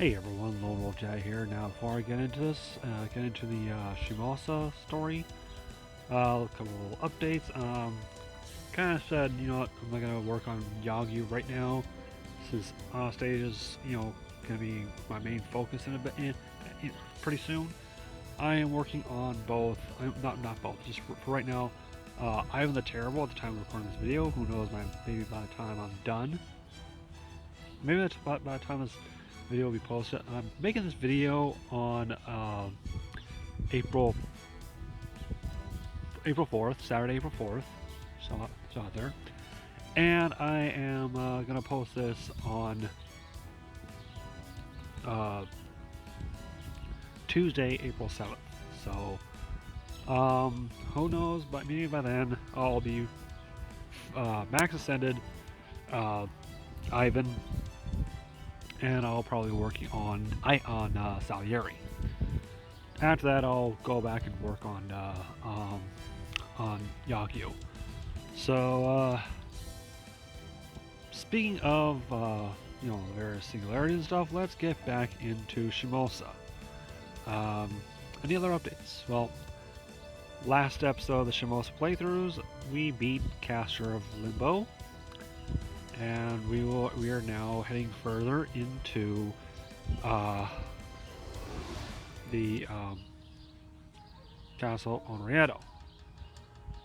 Hey everyone, Lone Wolf Jet here. Now, before I get into this, get into the Shimousa story, a couple of updates. Kind of said, you know what, I'm not gonna work on Yagyu right now. Since stage is, gonna be my main focus in a bit, pretty soon. I am working on both. Not both. Just for right now. Ivan the Terrible at the time of recording this video. Who knows? Maybe by the time I'm done. Maybe by the time this video will be posted. I'm making this video on April 4th, Saturday, April 4th. So out there, and I am gonna post this on Tuesday, April 7th. So who knows? But maybe by then I'll be max ascended, Ivan, and I'll probably be working on Salieri. After that, I'll go back and work on Yagyu. So, speaking of various singularities and stuff, let's get back into Shimousa. Any other updates? Well, last episode of the Shimousa playthroughs, we beat Caster of Limbo, and we are now heading further into the castle on Riedo.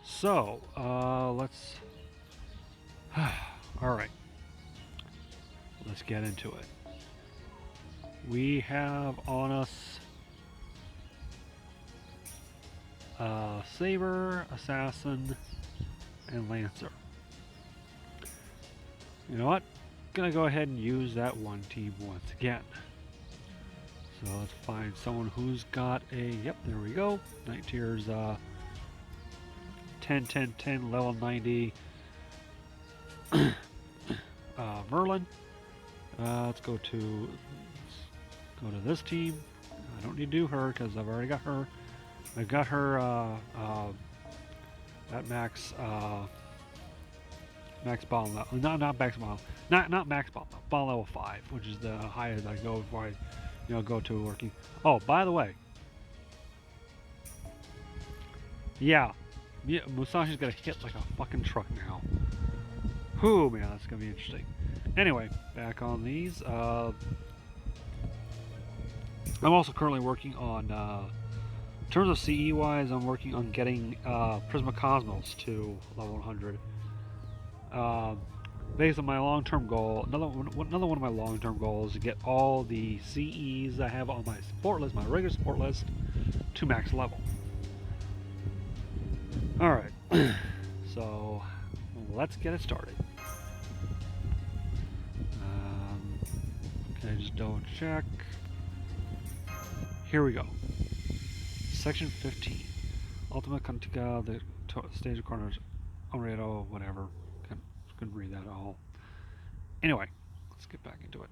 So let's all right, let's get into it. We have on us Saber, Assassin, and Lancer. You know what? Gonna go ahead and use that one team once again. So let's find someone who's got a, yep, there we go. Knight tiers 10, 10, 10, level 90 Merlin. Let's go to this team. I don't need to do her because I've already got her. I've got her at max ball level. Not max ball. Not max ball level 5, which is the highest I go before I go to working. Oh, by the way, yeah, Musashi's gonna hit like a fucking truck now. Whew, man, that's gonna be interesting. Anyway, back on these. I'm also currently working on, in terms of CE wise, I'm working on getting Prisma Cosmos to level 100. Based on my long-term goal, another one of my long-term goals is to get all the CEs I have on my support list, my regular support list, to max level. Alright, so let's get it started. Okay, just double check. Here we go. Section 15. Ultima Cantica, the stage of corners, Oredo, whatever. Couldn't read that all. Anyway, let's get back into it.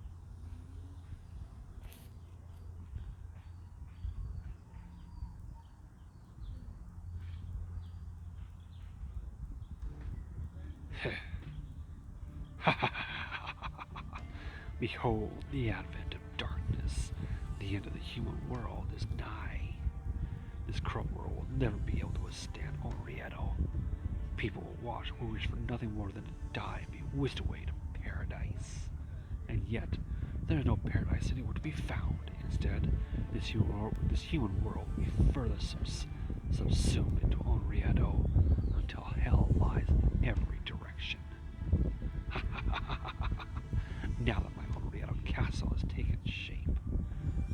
Behold, the advent of darkness. The end of the human world is nigh. This cruel world will never be able to withstand Oriedo. People will wish for nothing more than to die and be whisked away to paradise. And yet, there is no paradise anywhere to be found. Instead, this human world will be further subsumed into Oriedo until hell lies in every direction. Now that my Oriedo castle has taken shape,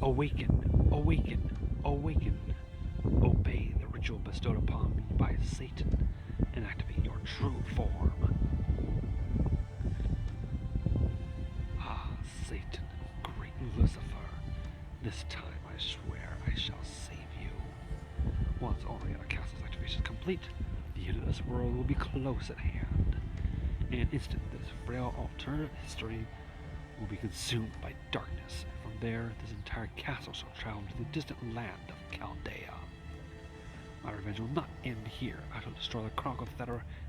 awaken, awaken, awaken. Obey the ritual bestowed upon me by Satan and activate your true form. Ah, Satan, great Lucifer, this time I swear I shall save you. Once Oriana Castle's activation is complete, the end of this world will be close at hand. In an instant, this frail alternative history will be consumed by darkness, and from there, this entire castle shall travel to the distant land of Chaldea. My revenge will not end here. I shall destroy the chronicled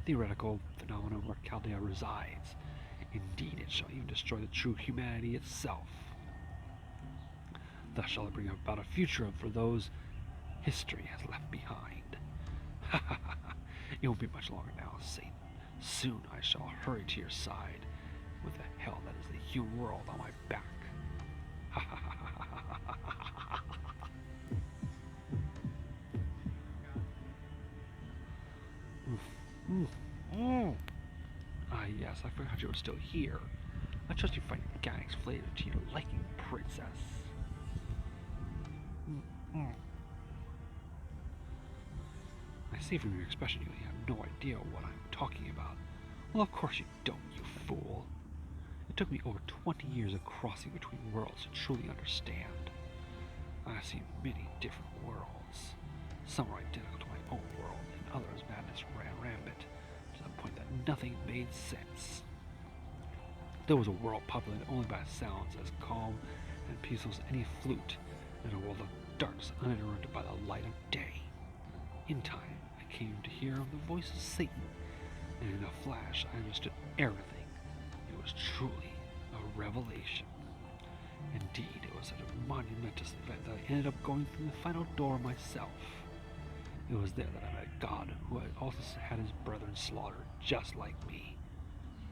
theoretical phenomenon where Chaldea resides. Indeed, it shall even destroy the true humanity itself. Thus shall I bring about a future for those history has left behind. Ha ha ha ha. It won't be much longer now, Satan. Soon I shall hurry to your side with the hell that is the human world on my back. Ha ha ha ha ha ha ha ha. Ah, yes, I forgot you were still here. I trust you find mechanics related to your liking, princess. I see from your expression you have no idea what I'm talking about. Well, of course you don't, you fool. It took me over 20 years of crossing between worlds to truly understand. I've seen many different worlds. Some are identical to my own world, and others madness ran rampant, to the point that nothing made sense. There was a world populated only by sounds as calm and peaceful as any flute, and a world of darkness uninterrupted by the light of day. In time, I came to hear the voice of Satan, and in a flash I understood everything. It was truly a revelation. Indeed, it was such a monumentous event that I ended up going through the final door myself. It was there that I met God, who had also had his brethren slaughtered, just like me.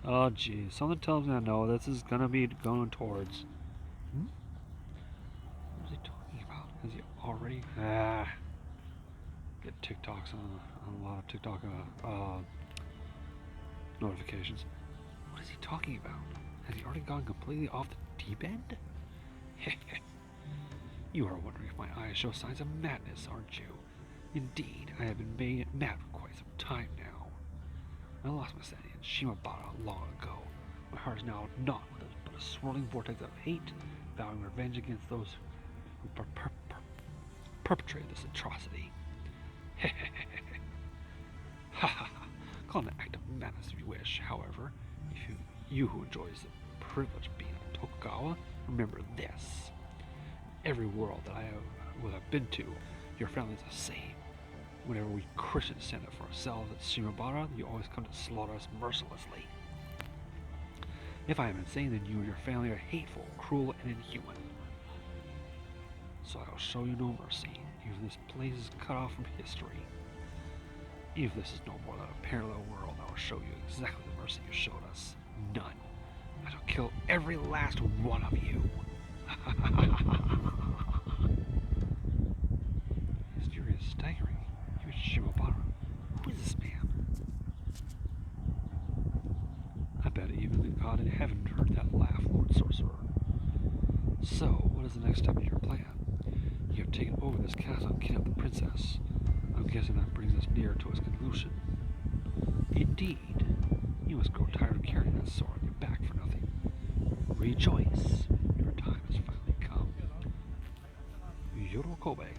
Oh, geez, something tells me I know this is gonna be going towards. What is he talking about? Has he already? Get TikToks on a lot of TikTok notifications. What is he talking about? Has he already gone completely off the deep end? You are wondering if my eyes show signs of madness, aren't you? Indeed, I have been mad for quite some time now. I lost my sanity in Shimousa long ago. My heart is now not but a swirling vortex of hate, vowing revenge against those who perpetrated this atrocity. Ha ha ha. Call it an act of madness if you wish. However, if you who enjoys the privilege of being a Tokugawa, remember this. Every world that I have been to, your family is the same. Whenever we Christians stand up for ourselves at Shimousa, you always come to slaughter us mercilessly. If I am insane, then you and your family are hateful, cruel, and inhuman. So I will show you no mercy, even if this place is cut off from history. Even if this is no more than a parallel world, I will show you exactly the mercy you showed us. None. I shall kill every last one of you. His fury is staggering. He was Shimousa. Who is this man? I bet even the god in heaven heard that laugh, Lord Sorcerer. So, what is the next step in your plan? You have taken over this castle and kidnapped the princess. I'm guessing that brings us nearer to its conclusion. Indeed. You must grow tired of carrying that sword on your back for nothing. Rejoice. Your time has finally come. Yoro Kobe.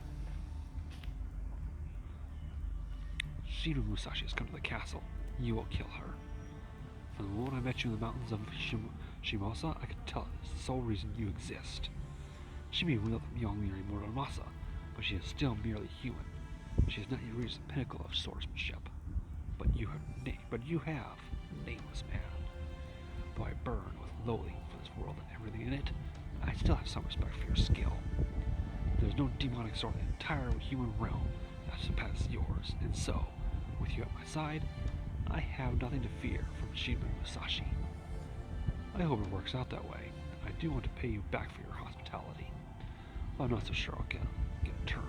Shinu Musashi has come to the castle. You will kill her. From the moment I met you in the mountains of Shimousa, I could tell it is the sole reason you exist. She may wield the Myeongmiri Muramasa, but she is still merely human. She has not yet reached the pinnacle of swordsmanship. But you have, nameless man. Though I burn with loathing for this world and everything in it, I still have some respect for your skill. There is no demonic sword in the entire human realm that surpasses yours, and so, with you at my side, I have nothing to fear from Shinu Musashi. I hope it works out that way. I do want to pay you back for your hospitality. But I'm not so sure I'll get a turn.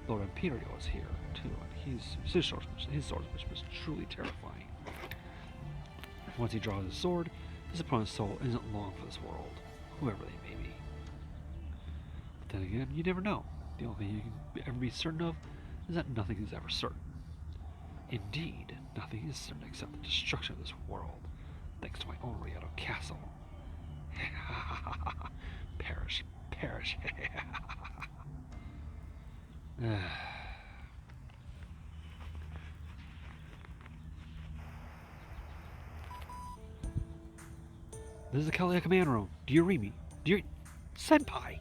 Lord Imperio is here, too, and his swordsmanship is truly terrifying. Once he draws his sword, his opponent's soul isn't long for this world, whoever they may be. But then again, you never know. The only thing you can ever be certain of is that nothing is ever certain. Indeed, nothing is certain except the destruction of this world, thanks to my own Ryoto Castle. Perish, perish. This is the Kalia command room. Do you read me? Senpai!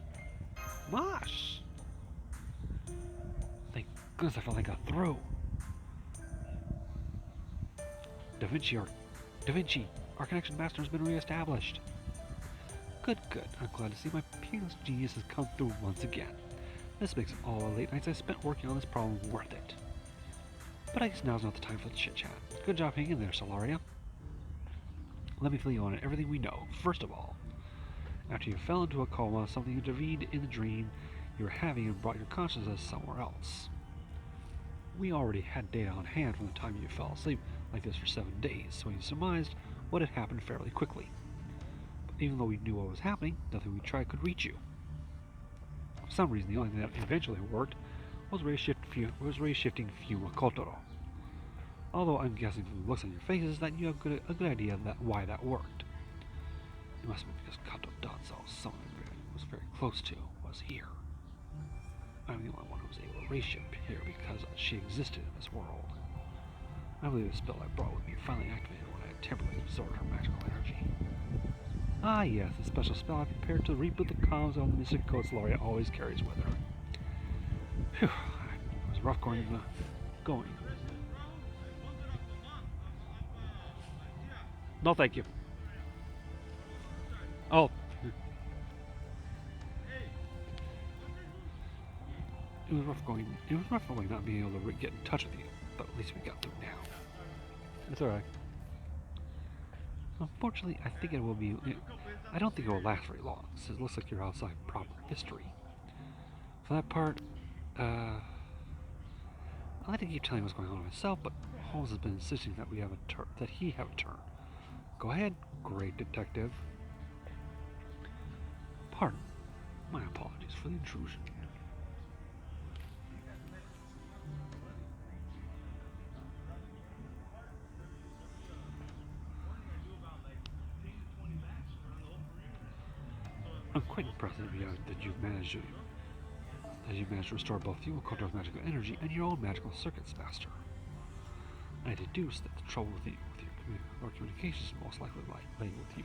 Mosh! Thank goodness I finally got through. Da Vinci, our connection master has been reestablished. Good, good. I'm glad to see my peerless genius has come through once again. This makes all the late nights I spent working on this problem worth it. But I guess now's not the time for the chit-chat. Good job hanging in there, Solaria. Let me fill you in on everything we know. First of all, after you fell into a coma, something intervened in the dream you were having and brought your consciousness somewhere else. We already had data on hand from the time you fell asleep like this for 7 days, so we surmised what had happened fairly quickly. But even though we knew what was happening, nothing we tried could reach you. For some reason, the only thing that eventually worked was ray-shifting Fuma Kotoro. Although I'm guessing from the looks on your faces that you have a good idea of why that worked. It must have been because Kato Danzo, someone I was very close to, was here. I'm the only one who was able to ray-shift here because she existed in this world. I believe the spell I brought with me finally activated when I had temporarily absorbed her magical energy. Ah yes, the special spell I prepared to reboot the comms on the mystic code Solaria always carries with her. Phew, it was rough going. No, thank you. Oh. It was rough going not being able to get in touch with you, but at least we got through now. It's alright. Unfortunately, I don't think it will last very long, since it looks like you're outside proper history. For that part, I like to keep telling what's going on myself, but Holmes has been insisting that he have a turn. Go ahead, great detective. Pardon. My apologies for the intrusion. I'm quite impressed that you've managed to restore both Fuma Kotoro's magical energy and your own magical circuits, Master. I deduce that the trouble with your communications most likely lay with you.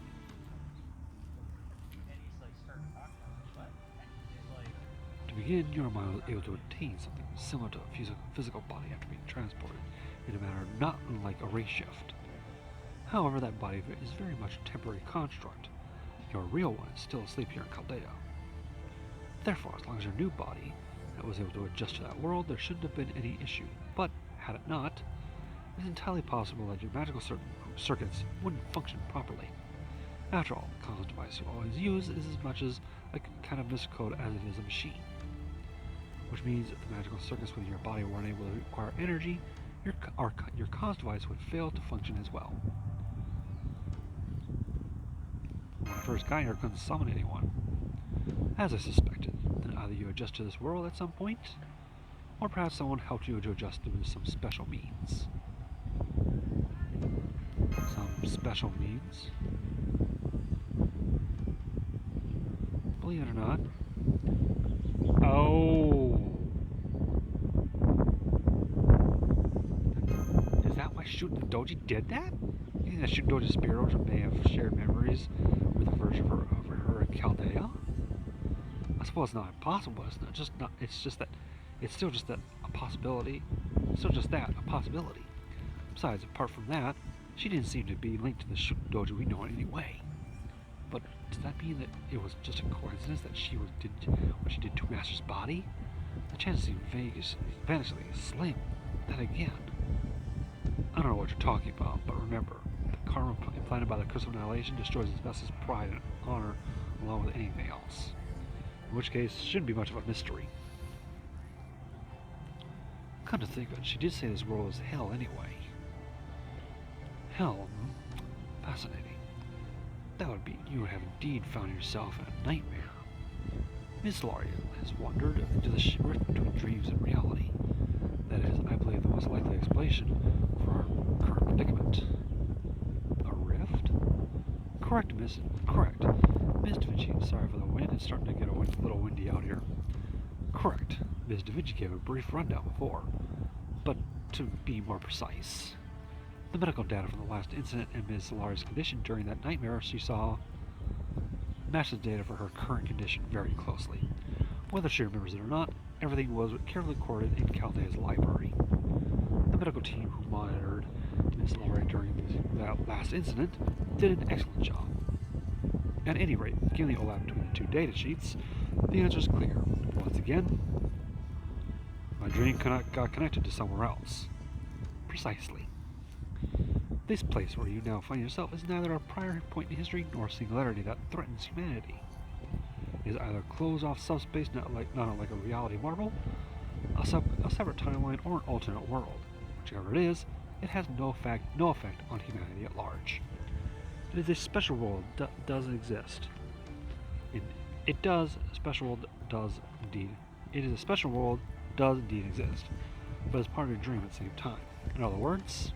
To begin, your mind was able to attain something similar to a physical body after being transported in a manner not unlike a ray shift. However, that body is very much a temporary construct. Your real one is still asleep here in Chaldea. Therefore, as long as your new body that was able to adjust to that world, there shouldn't have been any issue. But, had it not, it is entirely possible that your magical circuits wouldn't function properly. After all, the constant device you always use is as much as a kind of miscode as it is a machine. Which means if the magical circuits within your body weren't able to acquire energy, your comms device would fail to function as well. When I first got here, I couldn't summon anyone. As I suspected, then either you adjust to this world at some point, or perhaps someone helped you to adjust through some special means. Some special means? Believe it or not. Oh! Is that why Shootin' Doji did that? You think that Shootin' Doji's spirit may have shared memories with a version of her in Chaldea? I suppose it's not impossible, isn't it? It's still just that a possibility. Still just that, a possibility. Besides, apart from that, she didn't seem to be linked to the Shootin' Doji we know in any way. But does that mean that it was just a coincidence that she did what she did to Master's body? The chances seem vanishingly slim. Then again, I don't know what you're talking about, but remember, the karma implanted by the curse of annihilation destroys his vessel's pride and honor along with anything else. In which case, it shouldn't be much of a mystery. Come to think of it, she did say this world is hell anyway. Hell? Fascinating. That would be you would have indeed found yourself in a nightmare. Miss Laria has wandered into the rift between dreams and reality. That is, I believe, the most likely explanation for our current predicament. A rift? Correct, Miss. Correct. Miss Da Vinci, sorry for the wind. It's starting to get a little windy out here. Correct. Miss Da Vinci gave a brief rundown before, but to be more precise, the medical data from the last incident and Ms. Solari's condition during that nightmare she saw matches data for her current condition very closely. Whether she remembers it or not, everything was carefully recorded in Chaldea's library. The medical team who monitored Ms. Solari during that last incident did an excellent job. At any rate, given the overlap between the two data sheets, the answer is clear. Once again, my dream got connected to somewhere else. Precisely. This place where you now find yourself is neither a prior point in history nor a singularity that threatens humanity. It is either a closed-off subspace, not like a reality marble, a separate timeline, or an alternate world. Whichever it is, it has no effect on humanity at large. It is a special world that does exist. It does. Special world does indeed. It is a special world does indeed exist, but it's part of your dream at the same time. In other words,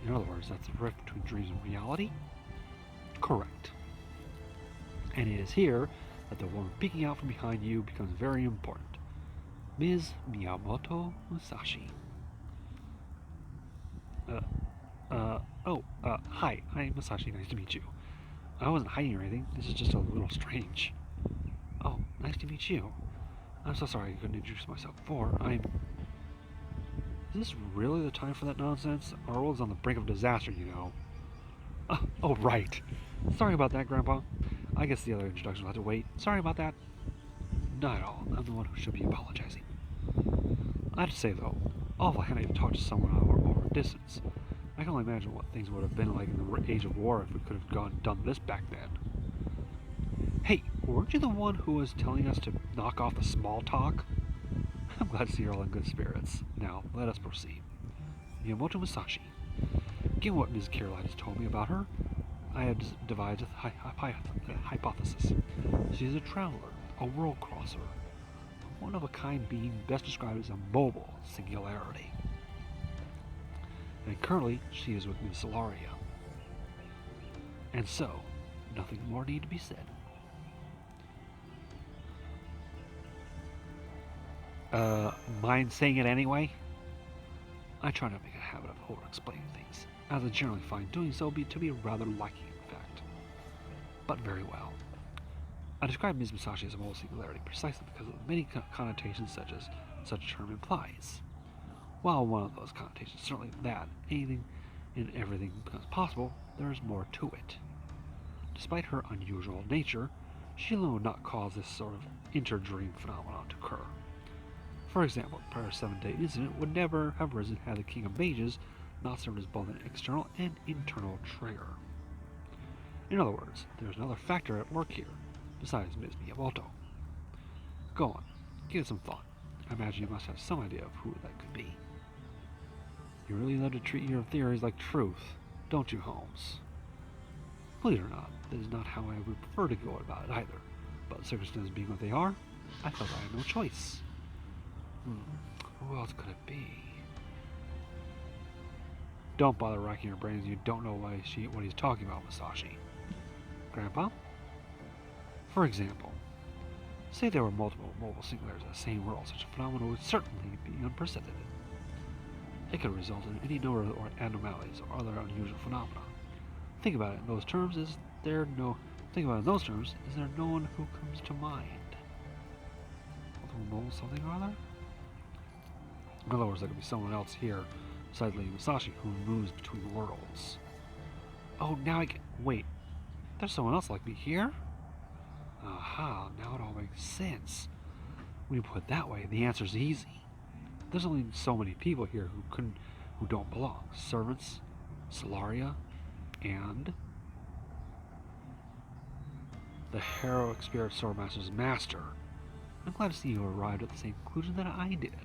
that's the rift between dreams and reality? Correct. And it is here that the woman peeking out from behind you becomes very important. Ms. Miyamoto Musashi. Hi, I'm Musashi, nice to meet you. I wasn't hiding or anything, this is just a little strange. Oh, nice to meet you. I'm so sorry I couldn't introduce myself before. Is this really the time for that nonsense? Our world is on the brink of disaster, you know. Oh, right. Sorry about that, Grandpa. I guess the other introduction will have to wait. Sorry about that. Not at all. I'm the one who should be apologizing. I have to say, though, awful handy to talk to someone over a distance. I can only imagine what things would have been like in the age of war if we could have done this back then. Hey, weren't you the one who was telling us to knock off the small talk? I'm glad to see you're all in good spirits. Now, let us proceed. Miyamoto Musashi. Given what Ms. Caroline has told me about her, I have devised a hypothesis. She is a traveler, a world crosser, a one-of-a-kind being best described as a mobile singularity. And currently, she is with Ms. Solaria. And so, nothing more need to be said. Mind saying it anyway? I try not to make a habit of over-explaining things, as I generally find doing so to be rather lacking in fact. But very well. I describe Ms. Musashi as a mobile singularity precisely because of the many connotations such a term implies. While one of those connotations is certainly that anything and everything becomes possible, there is more to it. Despite her unusual nature, she alone would not cause this sort of inter-dream phenomenon to occur. For example, the prior 7-day incident would never have arisen had the King of Mages not served as both an external and internal trigger. In other words, there is another factor at work here, besides Ms. Miyamoto. Go on, give it some thought. I imagine you must have some idea of who that could be. You really love to treat your theories like truth, don't you, Holmes? Believe it or not, that is not how I would prefer to go about it either, but circumstances being what they are, I felt I had no choice. Who else could it be? Don't bother racking your brains, you don't know what he's talking about, Musashi. Grandpa? For example, say there were multiple mobile singularities in the same world, such a phenomenon would certainly be unprecedented. It could result in any number of anomalies or other unusual phenomena. Think about it in those terms, is there no one who comes to mind? Multiple mobile something or other? In other words, there could be someone else here besides Lady Musashi who moves between worlds. Oh, now I get. Wait, there's someone else like me here? Aha, now it all makes sense. When you put it that way, the answer's easy. There's only so many people here who don't belong. Servants, Solaria, and the heroic spirit Swordmaster's master. I'm glad to see you arrived at the same conclusion that I did.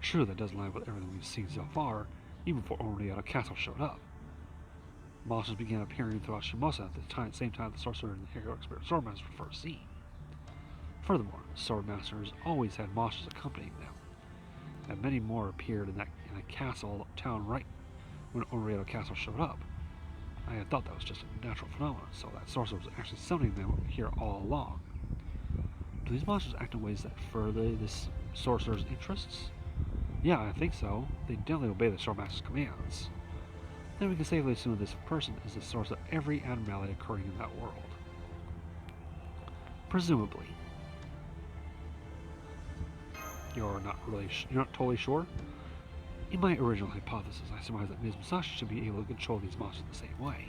True, that doesn't line with everything we've seen so far, even before Onryoto Castle showed up. Monsters began appearing throughout Shimousa at the same time the sorcerer and the heroic spirit Swordmaster were first seen. Furthermore, Swordmasters always had monsters accompanying them, and many more appeared in a castle town right when Onryoto Castle showed up. I had thought that was just a natural phenomenon, so that sorcerer was actually summoning them here all along. Do these monsters act in ways that further this sorcerer's interests? Yeah, I think so. They definitely obey the Swordmaster's commands. Then we can safely assume this person is the source of every abnormality occurring in that world. Presumably. You're not totally sure? In my original hypothesis, I surmised that Ms. Musashi should be able to control these monsters the same way.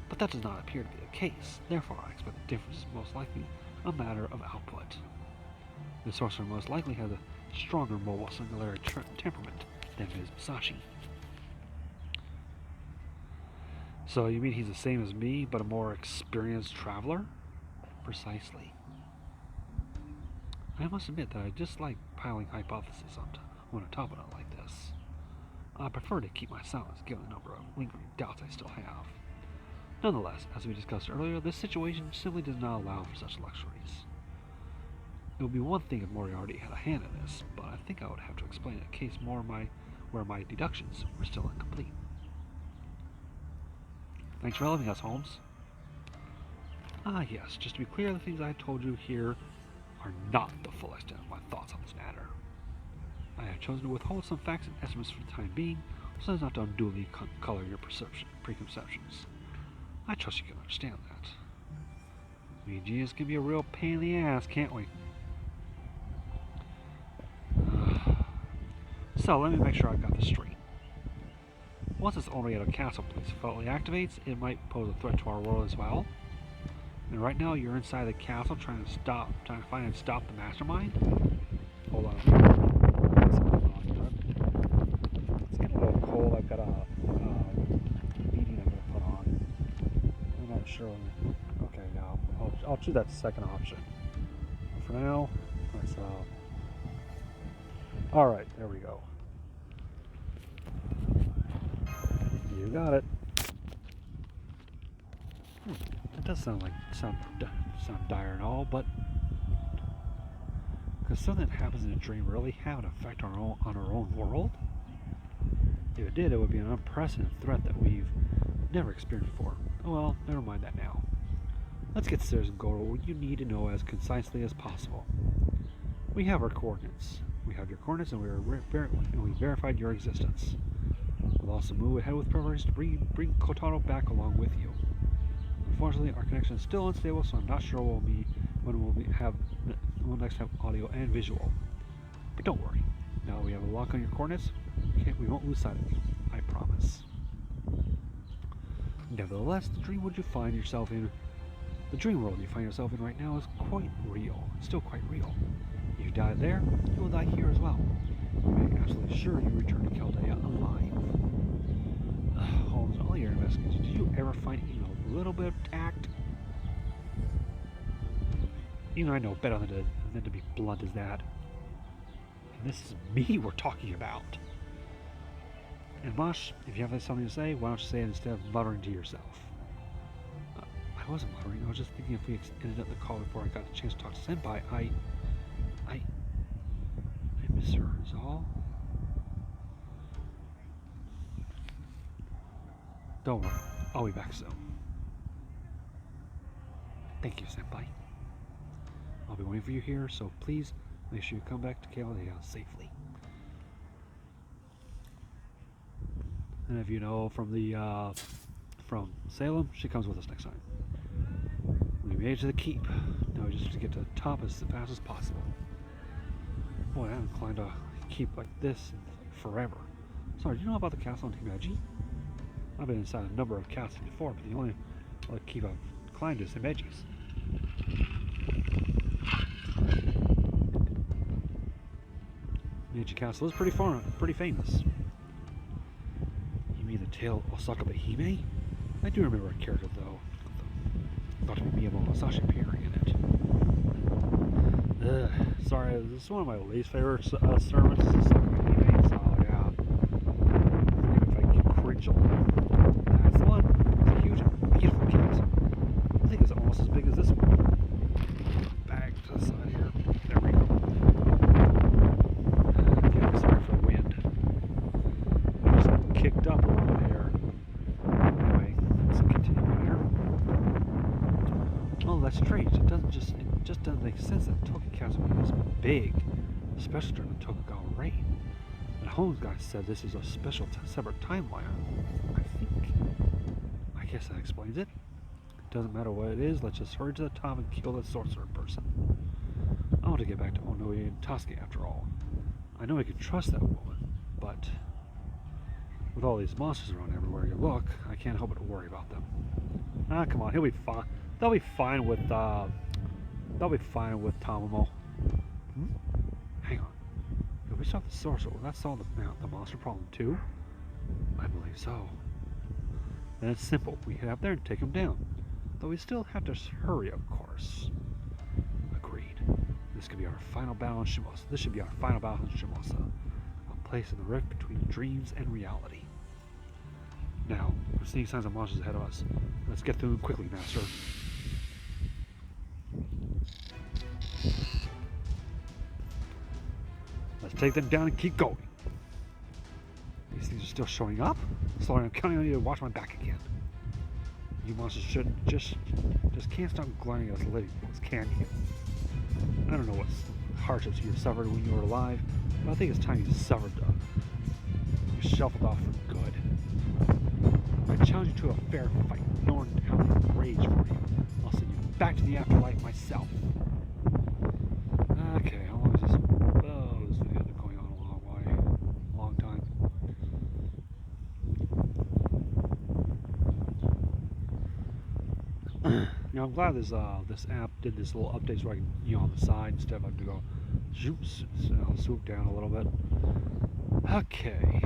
But that does not appear to be the case. Therefore, I expect the difference is most likely a matter of output. The sorcerer most likely has a stronger mobile singularity temperament than Ms. Musashi. So you mean he's the same as me, but a more experienced traveler? Precisely. I must admit that I dislike piling hypotheses on a topic like this. I prefer to keep my silence given the number of lingering doubts I still have. Nonetheless, as we discussed earlier, this situation simply does not allow for such luxuries. It would be one thing if Moriarty had a hand in this, but I think I would have to explain a case where my deductions were still incomplete. Thanks for helping us, Holmes. Ah, yes, just to be clear, the things I told you here are not the full extent of my thoughts on this matter. I have chosen to withhold some facts and estimates for the time being, so as not to unduly color your preconceptions. I trust you can understand that. We genius can be a real pain in the ass, can't we? So, let me make sure I got this straight. Once this Oriental Castle police fully activates, it might pose a threat to our world as well. And right now, you're inside the castle trying to find and stop the mastermind. Hold on. It's getting a little cold. I've got a beating I'm going to put on. I'm not sure. Okay, now I'll choose that second option. For now, let's. All right, there we go. You got it. That does sound dire and all, but could something that happens in a dream really have an effect on our own world? If it did, it would be an unprecedented threat that we've never experienced before. Oh well, never mind that now. Let's get serious and go over what you need to know as concisely as possible. We have our coordinates. We have your coordinates, and we verified your existence. We'll also move ahead with preparations to bring Kotaro back along with you. Unfortunately, our connection is still unstable, so I'm not sure when we'll next have audio and visual. But don't worry. Now we have a lock on your coordinates. We won't lose sight of you. I promise. Nevertheless, the dream world you find yourself in right now is quite real. It's still quite real. If you die there, you will die here as well. You may be absolutely sure you return to Chaldea alive. Holmes, all your investigations, did you ever find even a little bit of tact? Even I know better than to be blunt as that. And this is me we're talking about. And Mosh, if you have something to say, why don't you say it instead of muttering to yourself? I wasn't muttering. I was just thinking if we ended up the call before I got the chance to talk to Senpai, I miss her, is all. Don't worry, I'll be back soon. Thank you, Senpai. I'll be waiting for you here, so please make sure you come back to Chaldea safely. And if you know from Salem, she comes with us next time. We made it to the keep. Now we just have to get to the top as fast as possible. Boy, I haven't climbed a keep like this in forever. Sorry, do you know about the castle in Himeji? I've been inside a number of castles before, but the only keep I've climbed is Himeji's. Himeji Castle is pretty famous. You mean the tale of Osaka Hime? I do remember a character though. Thought to be Miyamo Masashi appearing in it. Sorry, this is one of my least favorite sermons. So yeah, if I get cringe a little. That's the one. It's a huge, beautiful castle. I think it's almost as big as this one. Back to the side here. There we go. Again, sorry for the wind. Just kicked up a little there. Anyway, let's continue here. Oh, that's strange. It just doesn't make sense that Tokyo Castle would be this big, especially during the Tokugawa reign. And Holmes guy said this is a special separate timeline. I guess that explains it. Doesn't matter what it is, let's just hurry to the top and kill that sorcerer person. I want to get back to Onoe and Tosuke after all. I know I can trust that woman, but With all these monsters around everywhere you look, I can't help but worry about them. Ah, come on, he'll be fine. They'll be fine with Tamamo. Hmm? Hang on. If we stop the sorcerer, will that solve the monster problem too? I believe so. Then it's simple. We head up there and take him down. Though we still have to hurry, of course. Agreed. This could be our final battle in Shimousa. This should be our final battle in Shimousa. A place in the rift between dreams and reality. Now, we're seeing signs of monsters ahead of us. Let's get through them quickly, Master. Let's take them down and keep going. These things are still showing up? Sorry, I'm counting on you to watch my back again. You monsters should just can't stop glaring at us living things, can you? I don't know what hardships you suffered when you were alive, but I think it's time you suffered you shuffled off for good. I challenge you to a fair fight, knowing how to rage for you. I'll send you back to the afterlife myself. Okay, how long is this? Oh, this video's been going on a long time. You know, I'm glad this app did this little update so I can, on the side instead of having to go swoop down a little bit. Okay.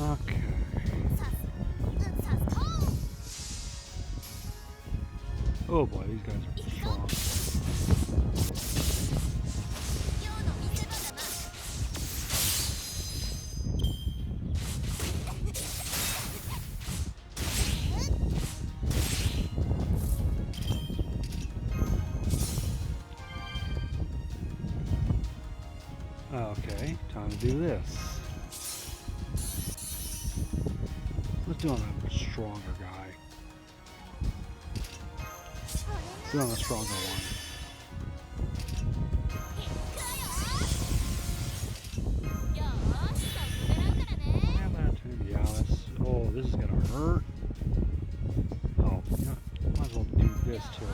Okay. Oh boy, these guys are strong. Okay, time to do this. Let's do on a stronger guy. Do on a stronger one. Yeah, that's. Oh, this is gonna hurt. Oh, you know, might as well do this too.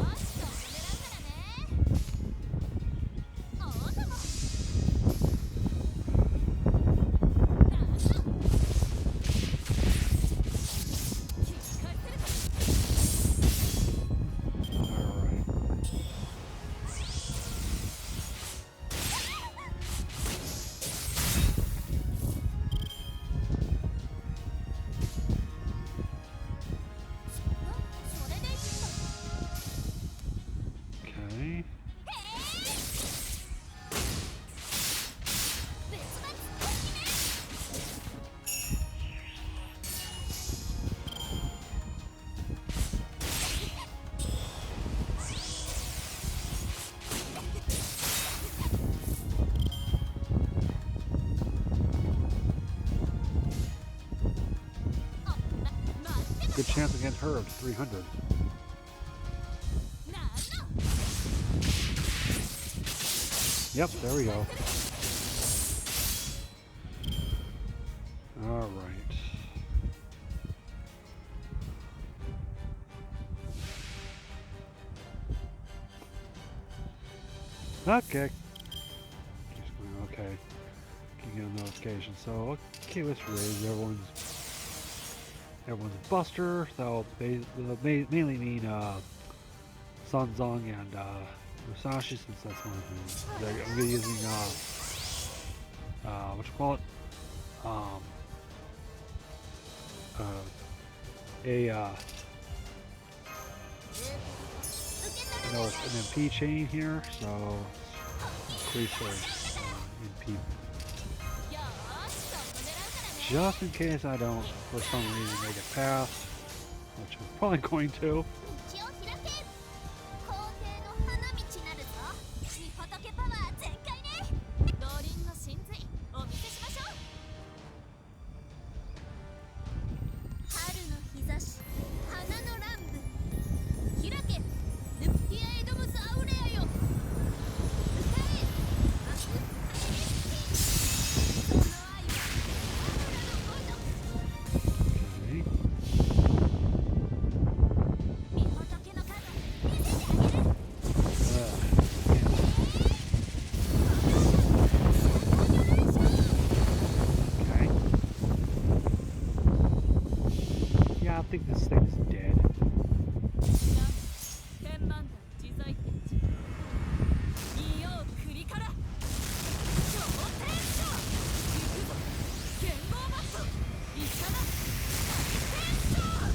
Good chance against her of 300. Yep, there we go. All right. Okay. Okay. Can get a notification. So okay, let's raise everyone's Buster. That'll mainly mean Sanzong and Musashi, since that's one of them. I'm gonna be using what you call it? Um, a an MP chain here, so increase our MP just in case I don't, for some reason, make it past, which I'm probably going to. I think this thing is dead.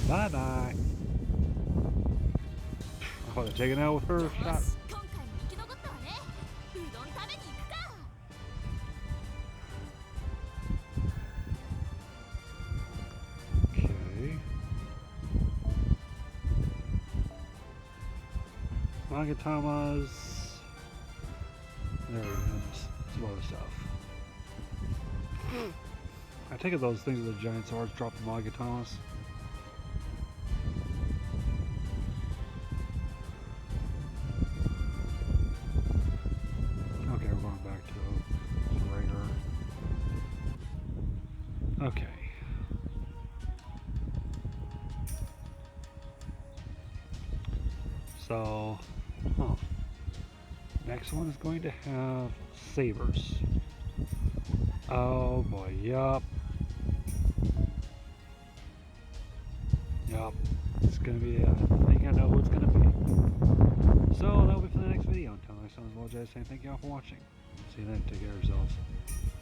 Bye bye. Oh, they're taking out with her shot. Okay. Nagatamas. There we go. Some other stuff. I take it those things are the giant swords drop the Nagatamas. Okay, we're going back to regular. Okay. So, next one is going to have sabers. Oh boy, yup. Yup. It's gonna be, I think I know who it's gonna be. So, that'll be for the next video. Until next time, I'm Jay saying thank you all for watching. See you then, take care of yourselves.